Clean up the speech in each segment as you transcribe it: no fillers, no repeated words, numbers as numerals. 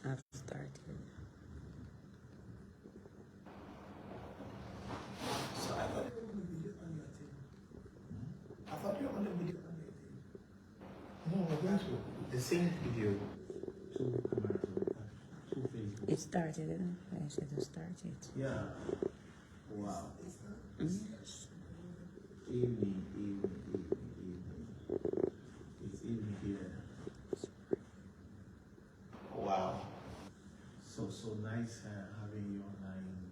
I've started. So I thought you were on the video on your thing. I thought you were on the video on your thing. No, I think so. The same video. Two cameras two Facebook. It started, didn't it? I said it started. Yeah. Wow. Mm-hmm. Evening. It's evening here. Wow. So nice having you online.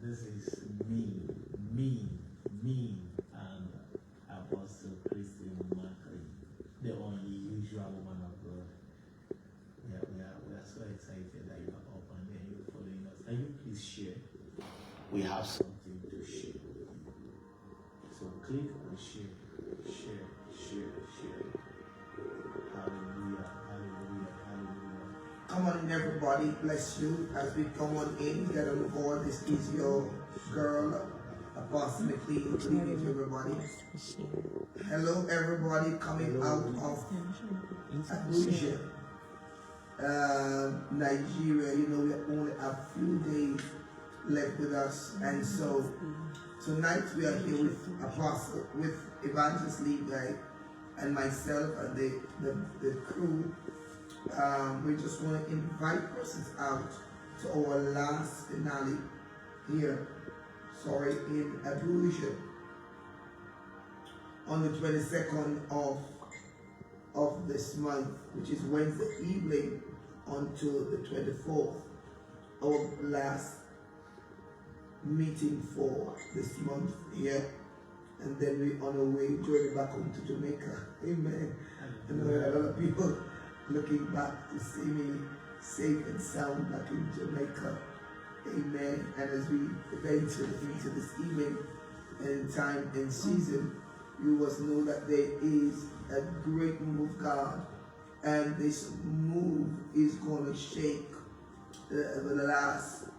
This is me, and Apostle CHRISTENE, the unusual woman of God. We are so excited that you are up and then you're following us. Can you please share? We have something to share with you. So click and share. Hallelujah. Come on in, everybody. Bless you as we come on in. Get on board. This is your girl, Apostle McLean. Good evening to everybody. Hello, everybody coming out of REFUGE, Nigeria. You know, we have only a few days left with us, and so tonight we are here with Apostle, with Evangelist Levi, and myself and the crew. We just want to invite persons out to our last finale here, in REFUGE on the 22nd of this month, which is Wednesday evening, until the 24th, our last meeting for this month here, and then we on our way journey back home to Jamaica. Amen. And there are a lot of people looking back to see me safe and sound back in Jamaica. Amen. And as we venture into this evening and time and season, you must know that there is a great move of God, and this move is going to shake the last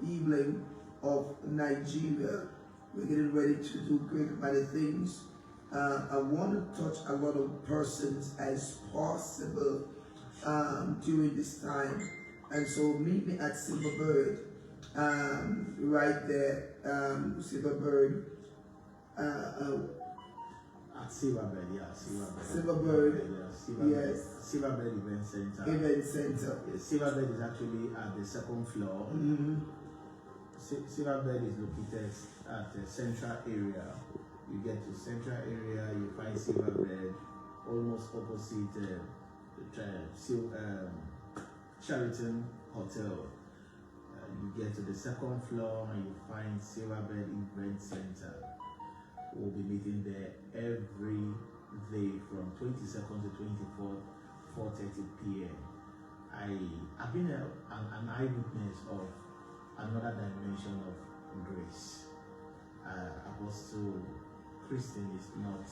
evening of Nigeria. We're getting ready to do great mighty things. I want to touch a lot of persons as possible during this time, and so meet me at Silverbird, right there, Silverbird. At Silverbird, yeah, Silverbird, yes. Silverbird Event Center. Event Center. Yes, Silverbird is actually at the second floor. Mm-hmm. Silverbird is located at the central area. You get to central area, you find Silverbird almost opposite the Sheraton Hotel. You get to the second floor and you find Silverbird Event Center. We'll be meeting there every day from 22nd to 24th, 4:30 p.m. I've been an eyewitness of another dimension of grace. Apostle CHRISTENE is not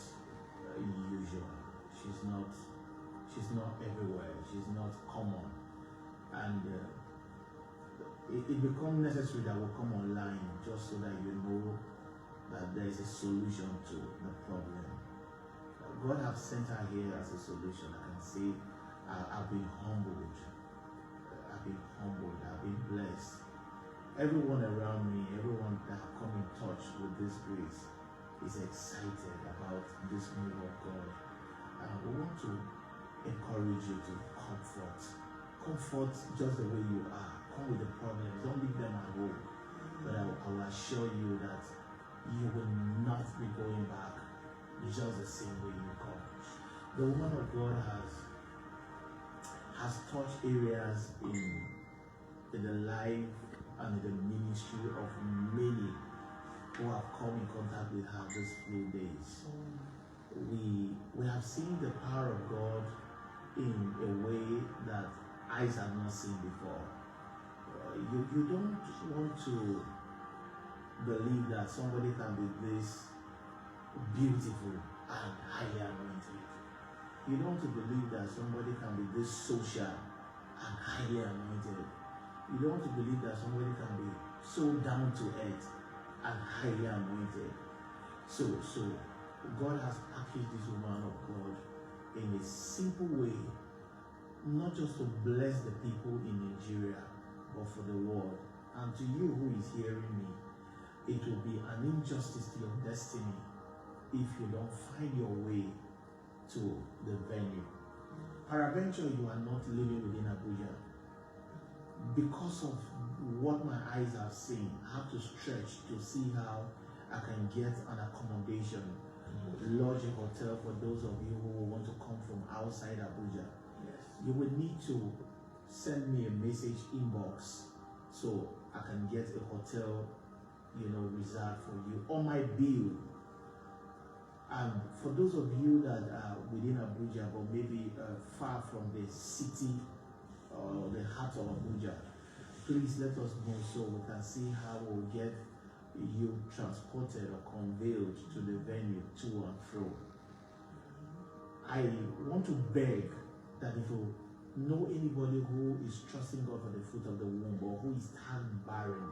usual. She's not everywhere. She's not common, and it becomes necessary that we come online just so that you know that there is a solution to the problem. God has sent her here as a solution. I can say I've been humbled. I've been blessed. Everyone around me, everyone that have come in touch with this grace is excited about this move of God. We want to encourage you to comfort just the way you are. Come with the problems, don't leave them at home. But I will assure you that you will not be going back just the same way you come. The woman of God has touched areas in the life and the ministry of many who have come in contact with her these few days. We have seen the power of God in a way that eyes have not seen before. You don't want to believe that somebody can be this beautiful and highly anointed. You don't want to believe that somebody can be this social and highly anointed. You don't want to believe that somebody can be so down to earth and highly anointed. So God has packaged this woman of God in a simple way not just to bless the people in Nigeria, but for the world. And to you who is hearing me, it will be an injustice to your destiny if you don't find your way to the venue. Peradventure, you are not living within Abuja. Because of what my eyes have seen, I have to stretch to see how I can get an accommodation, lodge a hotel for those of you who want to come from outside Abuja. You will need to send me a message inbox so I can get a hotel, reserved for you on my bill. And for those of you that are within Abuja, but maybe far from the city or the heart of Abuja, please let us know so we can see how we'll get you transported or conveyed to the venue to and fro. I want to beg that if you know anybody who is trusting God for the fruit of the womb or who is tired barren,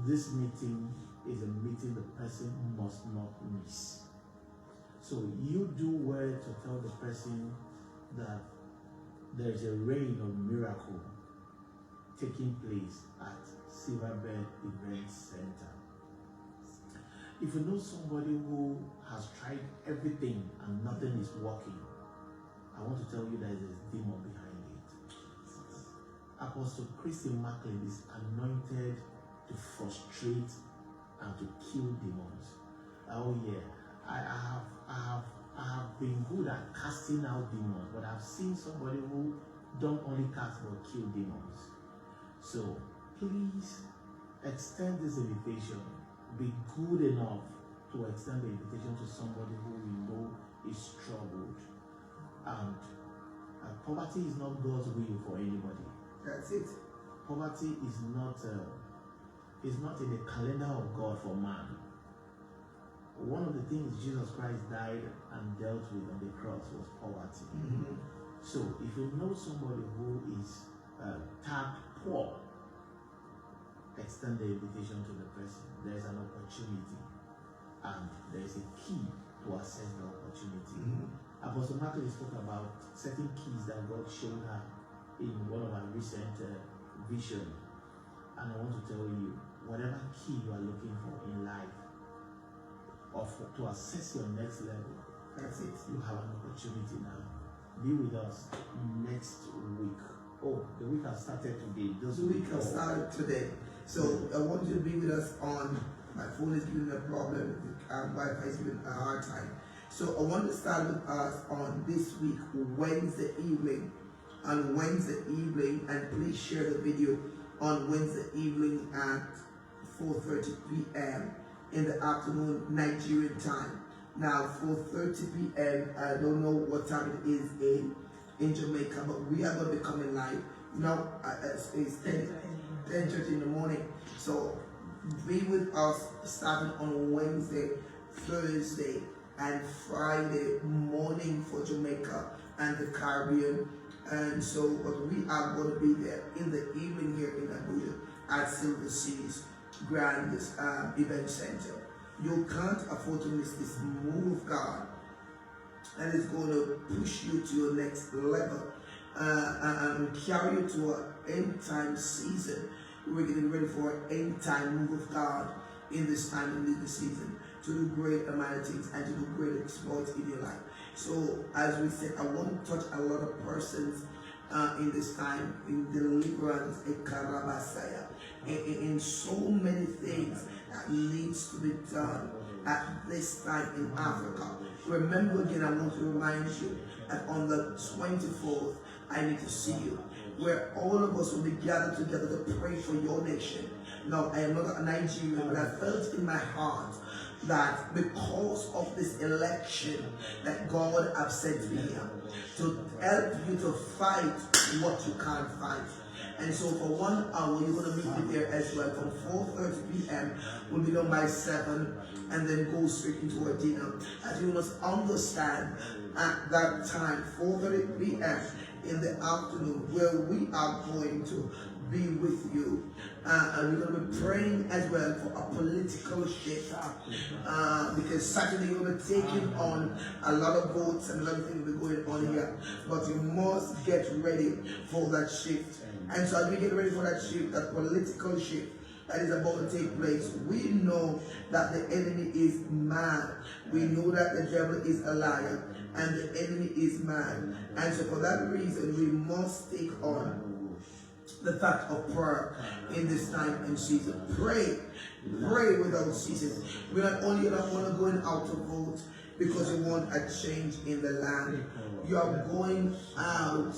this meeting is a meeting the person must not miss. So you do well to tell the person that there is a reign of miracle taking place at Silverbed Event Center. If you know somebody who has tried everything and nothing is working, I want to tell you that there is a demon behind it. Apostle CHRISTENE is anointed to frustrate and to kill demons. Oh yeah, I have been good at casting out demons, but I've seen somebody who don't only cast but kill demons. So please extend this invitation. Be good enough to extend the invitation to somebody who we know is troubled. And poverty is not God's will for anybody. That's it. Poverty is not in the calendar of God for man. One of the things Jesus Christ died and dealt with on the cross was poverty. So if you know somebody who is tagged poor, extend the invitation to the person. There is an opportunity and there is a key to access the opportunity. Apostle Martin spoke about certain keys that God showed her in one of our recent visions. And I want to tell you, whatever key you are looking for in life, or to access your next level, that's it. You have an opportunity now. Be with us next week. Oh, the week has started today. The week has started today. So I want you to be with us on, my phone is giving me a problem, Wi-Fi is giving a hard time. So I want to start with us on this week, Wednesday evening. On Wednesday evening, and please share the video on Wednesday evening at 4:30 p.m. in the afternoon, Nigerian time. Now, 4:30 p.m., I don't know what time it is in Jamaica, but we are going to be coming live. Now, it's 10:30 in the morning. So, be with us starting on Wednesday, Thursday, and Friday morning for Jamaica and the Caribbean. And so, but we are going to be there in the evening here in Abuja at Silver Seas Grand Event Center. You can't afford to miss this move of God, and it's going to push you to your next level and carry you to an end time season. We're getting ready for an end time move of God in this time in this season to do great and mighty things and to do great exploits in your life. So, as we said, I want to touch a lot of persons in this time, in deliverance, in so many things that needs to be done at this time in Africa. Remember again, I want to remind you that on the 24th, I need to see you, where all of us will be gathered together to pray for your nation. Now, I am not a Nigerian, but I felt in my heart that because of this election that God has sent me here to help you to fight what you can't fight. And so for 1 hour, you're going to meet me there as well. From 4:30 p.m. we'll be done by 7 and then go straight into a dinner. As you must understand, at that time, 4:30 p.m., in the afternoon where we are going to be with you. And we're going to be praying as well for a political shift. Because Saturday we'll be taking on a lot of votes and a lot of things will be going on here. But you must get ready for that shift. And so as we get ready for that shift, that political shift that is about to take place, we know that the enemy is mad. We know that the devil is a liar and the enemy is mad. And so for that reason, we must take on the fact of prayer in this time and season. Pray without ceasing. We're not only not want to go out to vote because you want a change in the land. You are going out,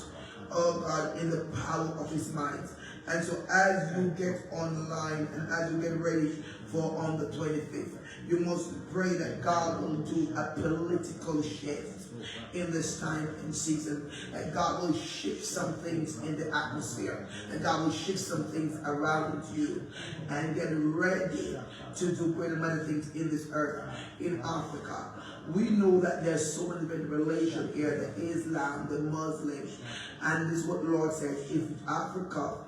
oh God, in the power of His might. And so as you get online and as you get ready for on the 25th, you must pray that God will do a political shift in this time and season. And God will shift some things in the atmosphere. And God will shift some things around you. And get ready to do great and mighty things in this earth, in Africa. We know that there's so many different relations here, the Islam, the Muslims. And this is what the Lord says, if Africa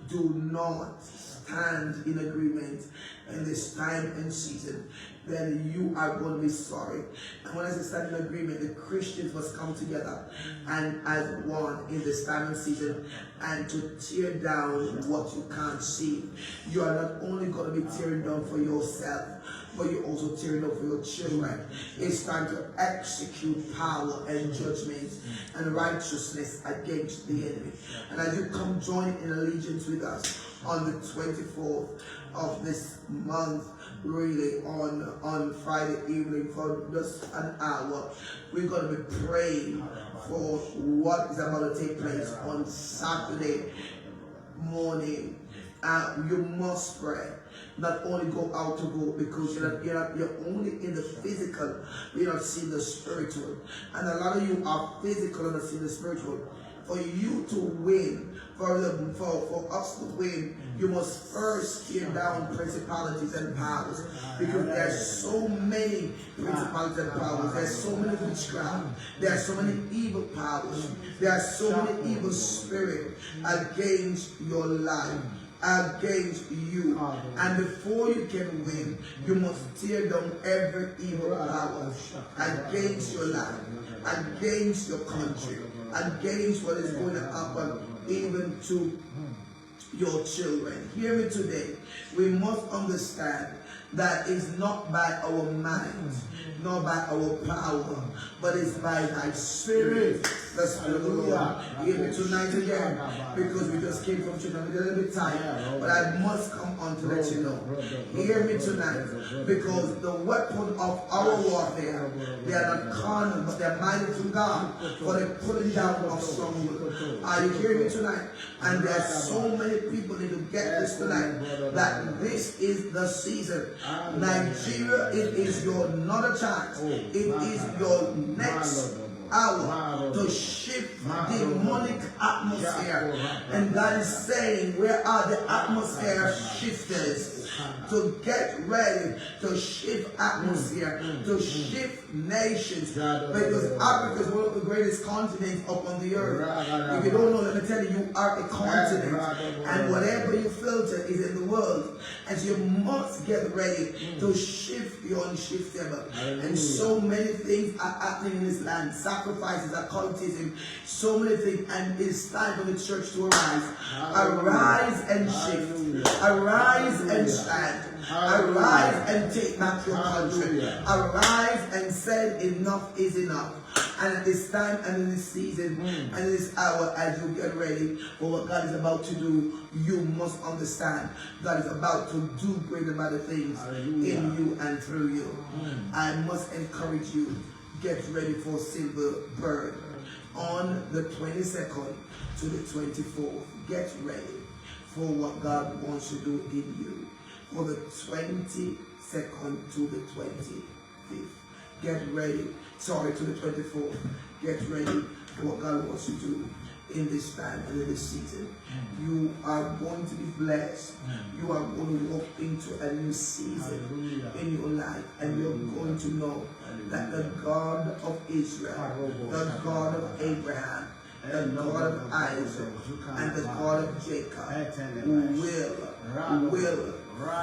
do not stand in agreement in this time and season, then you are going to be sorry. And when I say stand in agreement, the Christians must come together and as one in this time and season and to tear down what you can't see. You are not only going to be tearing down for yourself, but you're also tearing up for your children. It's time to execute power and judgment and righteousness against the enemy. And as you come join in allegiance with us on the 24th of this month, really on Friday evening for just an hour, we're going to be praying for what is about to take place on Saturday morning. You must pray. Not only go out to vote because you're only in the physical, you're not seeing the spiritual. And a lot of you are physical and not seeing the spiritual. For you to win, for us to win, you must first tear down principalities and powers. Because there's so many principalities and powers. There's so many witchcraft. There are so many evil powers. There are so many evil spirits against your life, against you. And before you can win, you must tear down every evil power against your life, against your country, against what is going to happen even to your children. Hear me today. We must understand that it's not by our mind, nor by our power, but it's by thy spirit, the Spirit of the Lord. Hear me tonight again, because we just came from church and we're a little bit tired, but I must come on to let you know. Hear me tonight, because the weapon of our warfare, they are not carnal, but they're mighty to God for the pulling down of strongholds. Are you hearing me tonight? And there are so many people need to get this tonight, that this is the season. Nigeria, it is your not a chance. It is your next hour to shift demonic atmosphere. And God is saying, where are the atmosphere shifters? To get ready to shift atmosphere, to shift nations. Because Africa is one of the greatest continents upon the earth. If you don't know, let me tell you, you are a continent. And whatever you filter is in the world. And so you must get ready to shift the unshiftable. And so many things are happening in this land. Sacrifices, occultism, so many things. And it's time for the church to arise. Arise and shift. Arise and stand. Arise and take back your country. Arise and say enough is enough. And at this time and in this season and in this hour, as you get ready for what God is about to do, you must understand God is about to do great and mighty things in you and through you. I must encourage you, get ready for Silver Bird on the 22nd to the 24th. Get ready for what God wants to do in you. For the 22nd to the 25th. Get ready. Sorry, to the 24th. Get ready for what God wants to do in this time and in this season. You are going to be blessed. You are going to walk into a new season in your life. And you're going to know that the God of Israel, the God of Abraham, the God of Isaac, and the God of Jacob will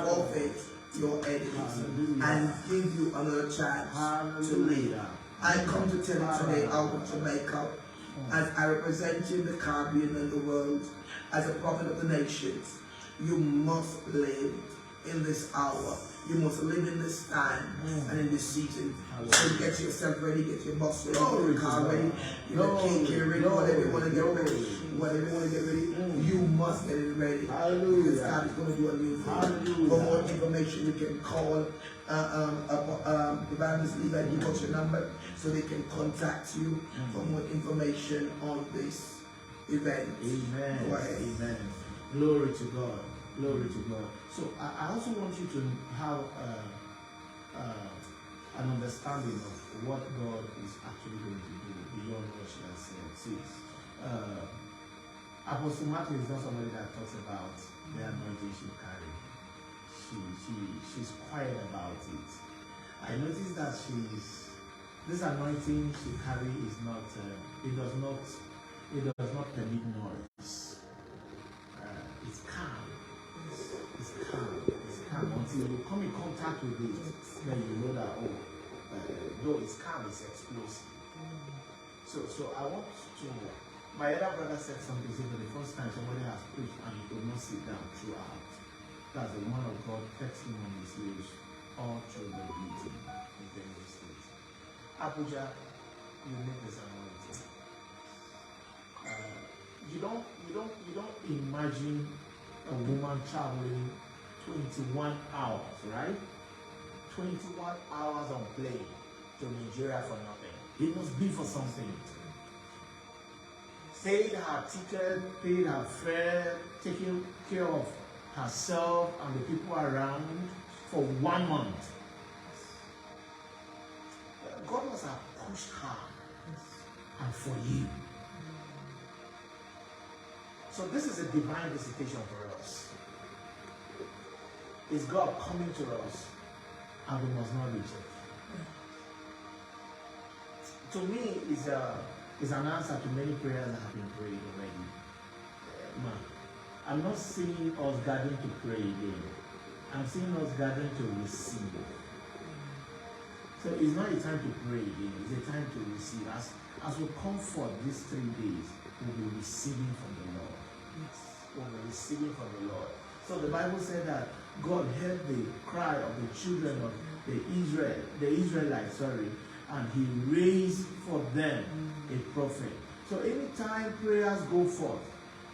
forfeit your enemies and give you another chance to live. I come to tell you today out of Jamaica, as I represent you in the Caribbean and the world, as a prophet of the nations, you must live in this hour. You must live in this time and in this season. So get yourself ready, get your bus ready, get your car ready, get your cake ready, whatever you want to get ready. Whatever you want to get ready, you must get it ready. Because God is going to do a new thing. For more information, you can call Evangelist Levi, give us your number so they can contact you for more information on this event. Amen. Go ahead. Amen. Glory to God. Glory to God. So I also want you to have an understanding of what God is actually going to do beyond what she has said. See, Apostle Matthew is not somebody that talks about the anointing she carry. She's quiet about it. I noticed that this anointing she carry is not it does not permit noise. It's calm. It's calm. It's calm until you come in contact with it, then you know that though it's calm, it's explosive. So I want to. My other brother said something. He said for the first time somebody has preached and he could not sit down throughout. That's the man of God texting on his lips all through the meeting in Benue State. Abuja, you need this anointing. You don't imagine a woman traveling 21 hours, right? 21 hours on plane to Nigeria for nothing. It must be for something. Paid her ticket, paid her fare, taking care of herself and the people around for 1 month. God must have pushed her and for you. So this is a divine visitation for us. It's God coming to us and we must not reject. To me, it's an answer to many prayers that have been prayed already. I'm not seeing us gathering to pray again. I'm seeing us gathering to receive. So it's not a time to pray again, it's a time to receive. As we come forth these 3 days, we'll be receiving from the Lord. We'll be receiving from the Lord. So the Bible said that God heard the cry of the children of the Israelites, and he raised for them a prophet. So anytime prayers go forth,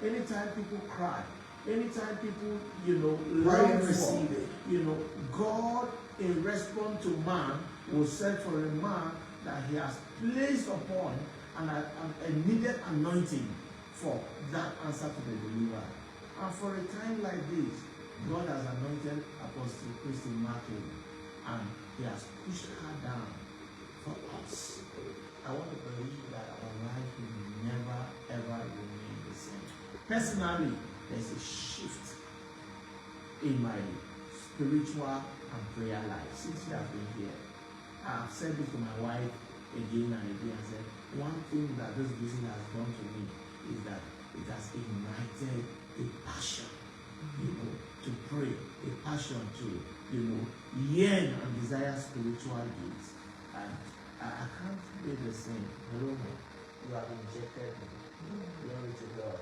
anytime people cry, anytime people, long for it, God in response to man will send for a man that he has placed upon a needed anointing for that answer to the deliverer. And for a time like this, God has anointed Apostle CHRISTENE and he has pushed her down for us. I want to believe that our life will never ever remain the same. Personally, there's a shift in my spiritual and prayer life since we have been here. I've said it to my wife again and again. I said, one thing that this visit has done to me is that it has ignited a passion, to pray, a passion to, yearn and desire spiritual gifts. And I can't be the same. You have injected me. Glory to God.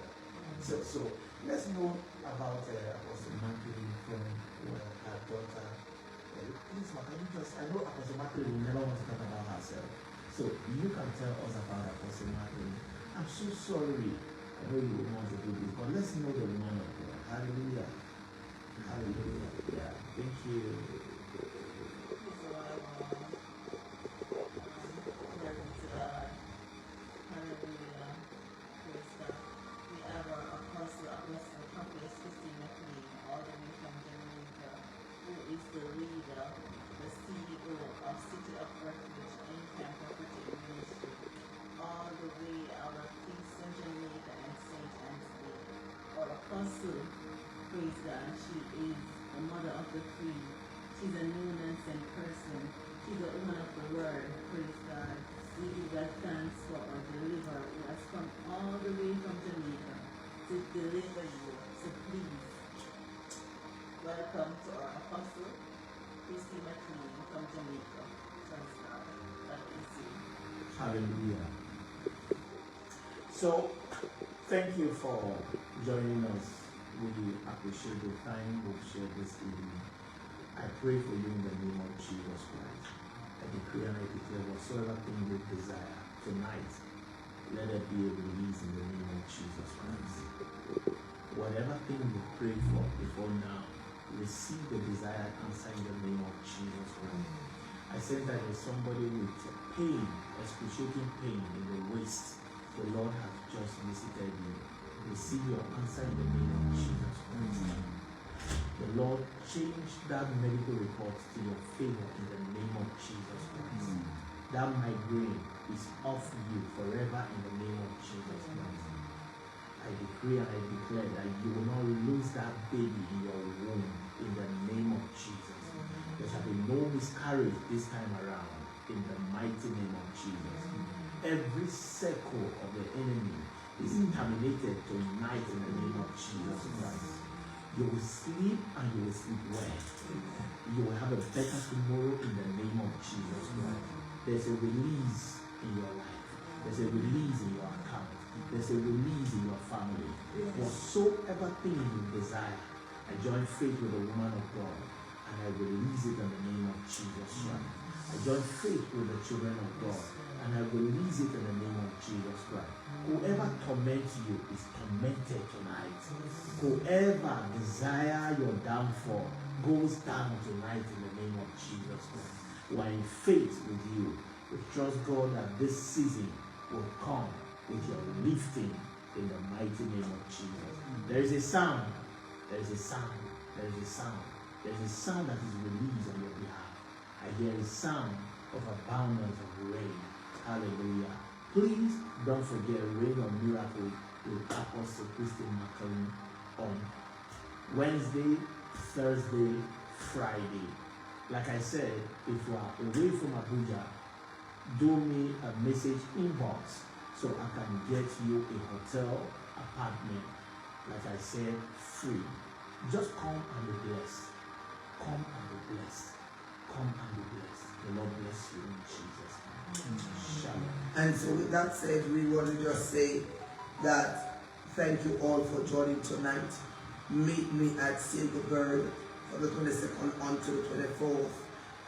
So let's know about Apostle Matthew from her daughter. Please, can you just, I know Apostle Matthew will never want to talk about herself. So you can tell us about Apostle Matthew. I'm so sorry. I know you want to do this, but let's know the woman of God. Hallelujah. Hallelujah. Yeah. Thank you. The leader, the CEO of City of Refuge, ENDTIME Prophetic Ministry, all the way out of Kingston, Jamaica, and St. Anthony. Our apostle, praise God, she is a mother of the free. She's a new and sent person. She's a woman of the word, praise God. we give God thanks for our deliverer who has come all the way from Jamaica to deliver you. So please, welcome to our apostle, CHRISTENE from Jamaica. Thanks God. God bless you. Hallelujah. So, thank you for joining us. We appreciate the time we've shared this evening. I pray for you in the name of Jesus Christ. I decree and I declare whatsoever thing you desire tonight, let it be a release in the name of Jesus Christ. Whatever thing you pray for before now, receive the desired answer in the name of Jesus Christ. I said that there's somebody with pain, excruciating pain in the waist. The Lord has just visited you. Receive your answer in the name of Jesus Christ. The Lord changed that medical report to your favor in the name of Jesus Christ. That migraine is off you forever in the name of Jesus Christ. I decree and I declare that you will not lose that baby in your womb in the name of Jesus. There shall be no miscarriage this time around in the mighty name of Jesus. Every circle of the enemy is terminated tonight in the name of Jesus Christ. You will sleep and you will sleep well. You will have a better tomorrow in the name of Jesus Christ. There's a release in your life. There's a release in your account. There's a release in your family. Whatsoever thing you desire, I join faith with the woman of God and I release it in the name of Jesus Christ. I join faith with the children of God and I release it in the name of Jesus Christ. Whoever torments you is tormented tonight. Whoever desire your downfall goes down tonight in the name of Jesus Christ. We are in faith with you. We trust God that this season will come with your lifting in the mighty name of Jesus. There is a sound. There is a sound. There is a sound. There is a sound that is released on your behalf. I hear a sound of abundance of rain. Hallelujah. Please don't forget Rain of Miracle with Apostle CHRISTENE on Wednesday, Thursday, Friday. Like I said, if you are away from Abuja, do me a message inbox so I can get you a hotel apartment. Like I said, free. Just come and be blessed. Come and be blessed. Come and be blessed. The Lord bless you in Jesus' name. Shalom. And so with that said, we want to just say that thank you all for joining tonight. Meet me at Silverbird for the 22nd onto the 24th.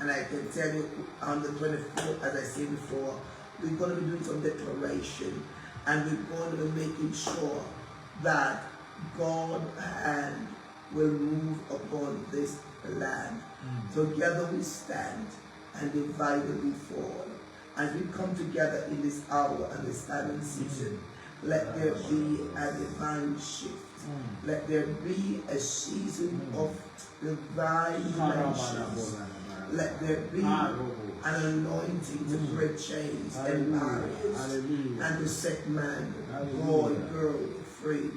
And I can tell you on the 24th, as I said before, we're going to be doing some declaration and we're going to be making sure that God's hand will move upon this land. Together we stand and divided we fall. As we come together in this hour and this time and season, let there be a divine shift. Let there be a season of divine dimensions. Let there be an anointing to break chains and barriers and to set man, boy, girl free.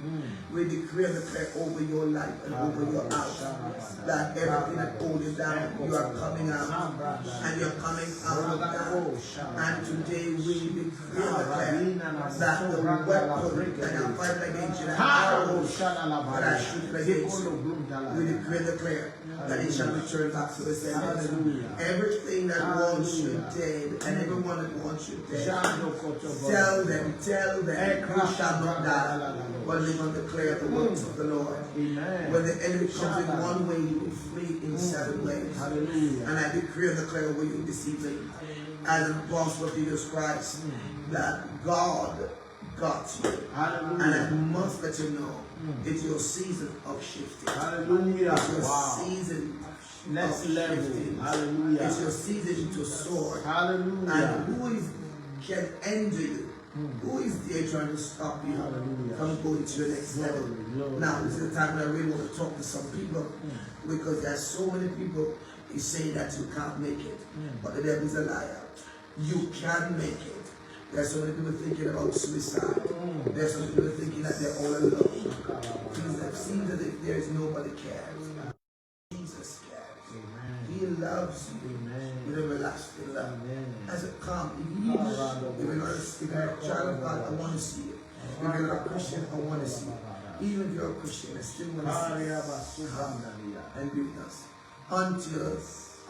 We decree and declare over your life and over your house that everything that holds you down, you are coming out and you're coming out of that. And today we decree and declare that the weapon that are fighting against you, that arrows that are shooting against you, we decree and declare that it shall return back to the sender. Everything that wants you dead and everyone that wants you dead, tell them, you shall not die, but live and declare the works of the Lord. Amen. When the enemy comes in one way, you will flee in 7 ways. Hallelujah. And I decree and declare over you this evening, as an apostle of Jesus Christ, that God got you. Hallelujah. And I must let you know, it's your season of shifting. Hallelujah. It's your season next level. Hallelujah. It's your season to soar. Hallelujah. And who can envy you? Who is there trying to stop you from going to the next level? Now, this is the time that I really want to talk to some people, because there are so many people who say that you can't make it. But the devil is a liar. You can make it. There are so many people thinking about suicide. There are so many people thinking that they're all alone. It seems as if there is nobody cares. Jesus cares. Amen. He loves you with everlasting love. As a come, Christian, I want to see you. Even if you're a Christian, I still want to see you come and be with us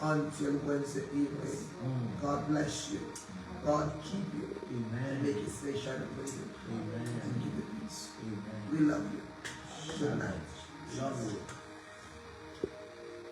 until Wednesday evening. God bless you. God keep you. And make his face shine upon you. And give you peace. We love you. Good night. Love you.